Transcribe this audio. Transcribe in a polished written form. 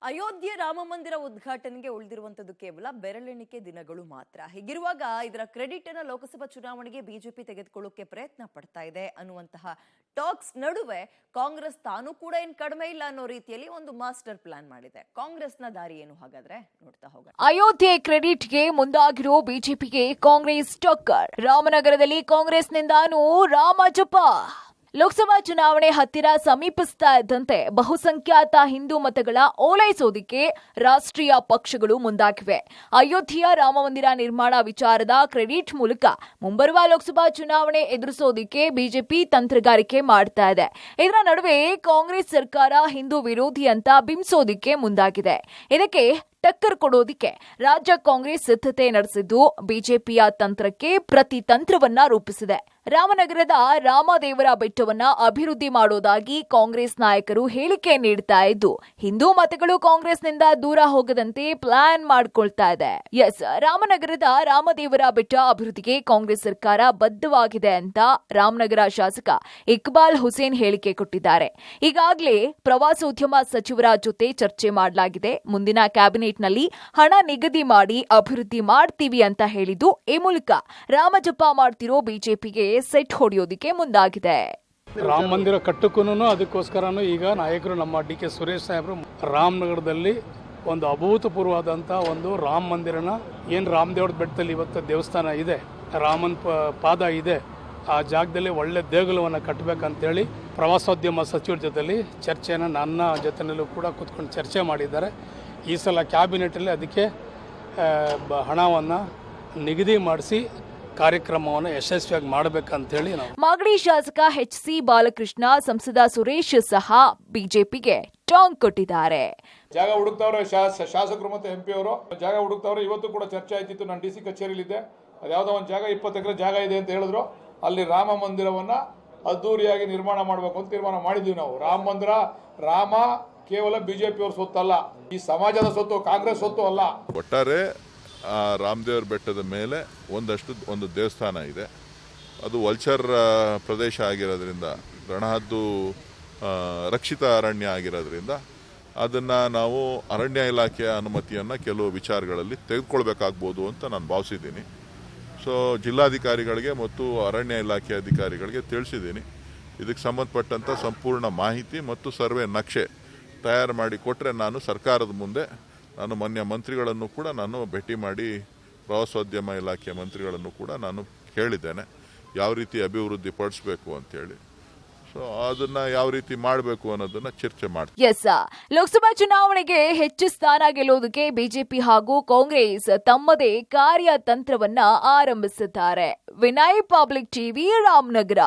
ಅಯೋಧ್ಯೆ ರಾಮ ಮಂದಿರ ಉದ್ಘಾಟನೆಗೆ ಉಳಿದಿರುವಂತದ್ದು ಕೇವಲ ಬೆರಳೆಣಿಕೆ ದಿನಗಳು ಮಾತ್ರ. ಹೀಗಿರುವಾಗ ಇದರ ಕ್ರೆಡಿಟ್ ಅನ್ನು ಲೋಕಸಭಾ ಚುನಾವಣೆಗೆ ಬಿಜೆಪಿ ತೆಗೆದುಕೊಳ್ಳೋಕೆ ಪ್ರಯತ್ನ ಪಡ್ತಾ ಇದೆ ಅನ್ನುವಂತಹ ಟಾಕ್ಸ್ ನಡುವೆ ಕಾಂಗ್ರೆಸ್ ತಾನು ಕೂಡ ಏನು ಕಡಿಮೆ ಇಲ್ಲ ಅನ್ನೋ ರೀತಿಯಲ್ಲಿ ಒಂದು ಮಾಸ್ಟರ್ ಪ್ಲಾನ್ ಮಾಡಿದೆ. ಕಾಂಗ್ರೆಸ್ನ ದಾರಿ ಏನು ಹಾಗಾದ್ರೆ ನೋಡ್ತಾ ಹೋಗೋಣ. ಅಯೋಧ್ಯೆ ಕ್ರೆಡಿಟ್ಗೆ ಮುಂದಾಗಿರೋ ಬಿಜೆಪಿಗೆ ಕಾಂಗ್ರೆಸ್ ಟಕ್ಕರ್. ರಾಮನಗರದಲ್ಲಿ ಕಾಂಗ್ರೆಸ್ನಿಂದಾನೂ ರಾಮ ಜಪ. ಲೋಕಸಭಾ ಚುನಾವಣೆ ಹತ್ತಿರ ಸಮೀಪಿಸ್ತಾ ಇದ್ದಂತೆ ಬಹುಸಂಖ್ಯಾತ ಹಿಂದೂ ಮತಗಳ ಓಲೈಸೋದಿಕ್ಕೆ ರಾಷ್ಟ್ರೀಯ ಪಕ್ಷಗಳು ಮುಂದಾಗಿವೆ. ಅಯೋಧ್ಯೆಯ ರಾಮಮಂದಿರ ನಿರ್ಮಾಣ ವಿಚಾರದ ಕ್ರೆಡಿಟ್ ಮೂಲಕ ಮುಂಬರುವ ಲೋಕಸಭಾ ಚುನಾವಣೆ ಎದುರಿಸೋದಿಕ್ಕೆ ಬಿಜೆಪಿ ತಂತ್ರಗಾರಿಕೆ ಮಾಡ್ತಾ ಇದೆ. ಇದರ ನಡುವೆ ಕಾಂಗ್ರೆಸ್ ಸರ್ಕಾರ ಹಿಂದೂ ವಿರೋಧಿ ಅಂತ ಬಿಂಬಿಸೋದಿಕ್ಕೆ ಮುಂದಾಗಿದೆ. ಇದಕ್ಕೆ ಟಕ್ಕರ್ ಕೊಡೋದಿಕ್ಕೆ ರಾಜ್ಯ ಕಾಂಗ್ರೆಸ್ ಸಿದ್ಧತೆ ನಡೆಸಿದ್ದು ಬಿಜೆಪಿಯ ತಂತ್ರಕ್ಕೆ ಪ್ರತಿ ತಂತ್ರವನ್ನ ರೂಪಿಸಿದೆ. ರಾಮನಗರದ ರಾಮದೇವರ ಬೆಟ್ಟವನ್ನ ಅಭಿವೃದ್ಧಿ ಮಾಡೋದಾಗಿ ಕಾಂಗ್ರೆಸ್ ನಾಯಕರು ಹೇಳಿಕೆ ನೀಡ್ತಾ ಇದ್ದು ಹಿಂದೂ ಮತಗಳು ಕಾಂಗ್ರೆಸ್ನಿಂದ ದೂರ ಹೋಗದಂತೆ ಪ್ಲಾನ್ ಮಾಡ್ಕೊಳ್ತಾ ಇದೆ. ರಾಮನಗರದ ರಾಮದೇವರ ಬೆಟ್ಟ ಅಭಿವೃದ್ಧಿಗೆ ಕಾಂಗ್ರೆಸ್ ಸರ್ಕಾರ ಬದ್ಧವಾಗಿದೆ ಅಂತ ರಾಮನಗರ ಶಾಸಕ ಇಕ್ಬಾಲ್ ಹುಸೇನ್ ಹೇಳಿಕೆ ಕೊಟ್ಟಿದ್ದಾರೆ. ಈಗಾಗಲೇ ಪ್ರವಾಸೋದ್ಯಮ ಸಚಿವರ ಜೊತೆ ಚರ್ಚೆ ಮಾಡಲಾಗಿದೆ. ಮುಂದಿನ ಕ್ಯಾಬಿನೆಟ್ನಲ್ಲಿ ಹಣ ನಿಗದಿ ಮಾಡಿ ಅಭಿವೃದ್ಧಿ ಮಾಡ್ತೀವಿ ಅಂತ ಹೇಳಿದ್ದು ಈ ಮೂಲಕ ರಾಮಜಪ ಮಾಡ್ತಿರೋ ಬಿಜೆಪಿಗೆ ಸೆಟ್ ಹೊಡೆಯೋದಿಕ್ಕೆ ಮುಂದಾಗಿದೆ. ರಾಮ ಮಂದಿರ ಕಟ್ಟಕ್ಕೂ ಅದಕ್ಕೋಸ್ಕರನೂ ಈಗ ನಾಯಕರು ನಮ್ಮ ಡಿ.ಕೆ. ಸುರೇಶ್ ಸಾಹೇಬರು ರಾಮನಗರದಲ್ಲಿ ಒಂದು ಅಭೂತಪೂರ್ವವಾದಂಥ ಒಂದು ರಾಮ ಮಂದಿರನ ಏನು ರಾಮದೇವ್ರ ಬೆಟ್ಟದಲ್ಲಿ ಇವತ್ತು ದೇವಸ್ಥಾನ ಇದೆ, ರಾಮನ್ ಪಾದ ಇದೆ, ಆ ಜಾಗದಲ್ಲಿ ಒಳ್ಳೆ ದೇಗುಲವನ್ನು ಕಟ್ಟಬೇಕಂತೇಳಿ ಪ್ರವಾಸೋದ್ಯಮ ಸಚಿವರ ಜೊತೆಲಿ ಚರ್ಚೆನ ನನ್ನ ಜೊತೆಯಲ್ಲೂ ಕೂಡ ಕೂತ್ಕೊಂಡು ಚರ್ಚೆ ಮಾಡಿದ್ದಾರೆ. ಈ ಸಲ ಕ್ಯಾಬಿನೆಟಲ್ಲಿ ಅದಕ್ಕೆ ಹಣವನ್ನು ನಿಗದಿ ಮಾಡಿಸಿ ಕಾರ್ಯಕ್ರಮವನ್ನು ಯಶಸ್ವಿಯಾಗಿ ಮಾಡಬೇಕಂತೇಳಿ ನಾವು ಮಾಗಡಿ ಶಾಸಕ ಎಚ್.ಸಿ. ಬಾಲಕೃಷ್ಣ, ಸಂಸದ ಸುರೇಶ್ ಸಹ ಬಿಜೆಪಿಗೆ ಟಾಂಗ್ ಕೊಟ್ಟಿದ್ದಾರೆ. ಜಾಗ ಹುಡುಕ್ತವ್ರೆ ಶಾಸಕರು ಮತ್ತು ಎಂಪಿ ಅವರು ಜಾಗ ಹುಡುಕ್ತವ್ರೆ. ಇವತ್ತು ಕೂಡ ಚರ್ಚೆ ಆಯ್ತಿತ್ತು. ನಾನು ಡಿ.ಸಿ ಕಚೇರಿಲಿದ್ದೆ. ಅದ್ಯಾವುದೋ ಒಂದು ಜಾಗ 20 ಎಕರೆ ಜಾಗ ಇದೆ ಅಂತ ಹೇಳಿದ್ರು. ಅಲ್ಲಿ ರಾಮ ಮಂದಿರವನ್ನ ಅದ್ದೂರಿಯಾಗಿ ನಿರ್ಮಾಣ ಮಾಡಬೇಕು ಅಂತ ತೀರ್ಮಾನ ಮಾಡಿದ್ದೀವಿ ನಾವು. ರಾಮ ಮಂದಿರ ರಾಮ ಕೇವಲ ಬಿಜೆಪಿಯವ್ರ ಸೊತ್ತಲ್ಲ, ಈ ಸಮಾಜದ ಸೊತ್ತು, ಕಾಂಗ್ರೆಸ್ ಸೊತ್ತು ಅಲ್ಲ. ಒಟ್ಟಾರೆ ರಾಮದೇವರ ಬೆಟ್ಟದ ಮೇಲೆ ಒಂದು ದೇವಸ್ಥಾನ ಇದೆ. ಅದು ವಲ್ಚರ್ ಪ್ರದೇಶ ಆಗಿರೋದ್ರಿಂದ, ರಣಹದ್ದು ರಕ್ಷಿತ ಅರಣ್ಯ ಆಗಿರೋದ್ರಿಂದ ಅದನ್ನು ನಾವು ಅರಣ್ಯ ಇಲಾಖೆಯ ಅನುಮತಿಯನ್ನು ಕೆಲವು ವಿಚಾರಗಳಲ್ಲಿ ತೆಗೆದುಕೊಳ್ಬೇಕಾಗ್ಬೋದು ಅಂತ ನಾನು ಭಾವಿಸಿದ್ದೀನಿ. ಸೊ ಜಿಲ್ಲಾಧಿಕಾರಿಗಳಿಗೆ ಮತ್ತು ಅರಣ್ಯ ಇಲಾಖೆ ಅಧಿಕಾರಿಗಳಿಗೆ ತಿಳಿಸಿದ್ದೀನಿ. ಇದಕ್ಕೆ ಸಂಬಂಧಪಟ್ಟಂಥ ಸಂಪೂರ್ಣ ಮಾಹಿತಿ ಮತ್ತು ಸರ್ವೆ ನಕ್ಷೆ ತಯಾರು ಮಾಡಿ ಕೊಟ್ಟರೆ ನಾನು ಸರ್ಕಾರದ ಮುಂದೆ ನಾನು ಮಾನ್ಯ ಮಂತ್ರಿಗಳನ್ನು ಕೂಡ ನಾನು ಭೇಟಿ ಮಾಡಿ ಪ್ರವಾಸೋದ್ಯಮ ಇಲಾಖೆ ಮಂತ್ರಿಗಳನ್ನು ಕೂಡ ನಾನು ಕೇಳಿದ್ದೇನೆ ಯಾವ ರೀತಿ ಅಭಿವೃದ್ಧಿ ಪಡಿಸಬೇಕು ಅಂತೇಳಿ. ಸೊ ಅದನ್ನ ಯಾವ ರೀತಿ ಮಾಡಬೇಕು ಅನ್ನೋದನ್ನ ಚರ್ಚೆ ಮಾಡ್ತೀವಿ. ಲೋಕಸಭಾ ಚುನಾವಣೆಗೆ ಹೆಚ್ಚು ಸ್ಥಾನ ಗೆಲ್ಲೋದಕ್ಕೆ ಬಿಜೆಪಿ ಹಾಗೂ ಕಾಂಗ್ರೆಸ್ ತಮ್ಮದೇ ಕಾರ್ಯತಂತ್ರವನ್ನ ಆರಂಭಿಸಿದ್ದಾರೆ. Vinay public TV, Ramanagara.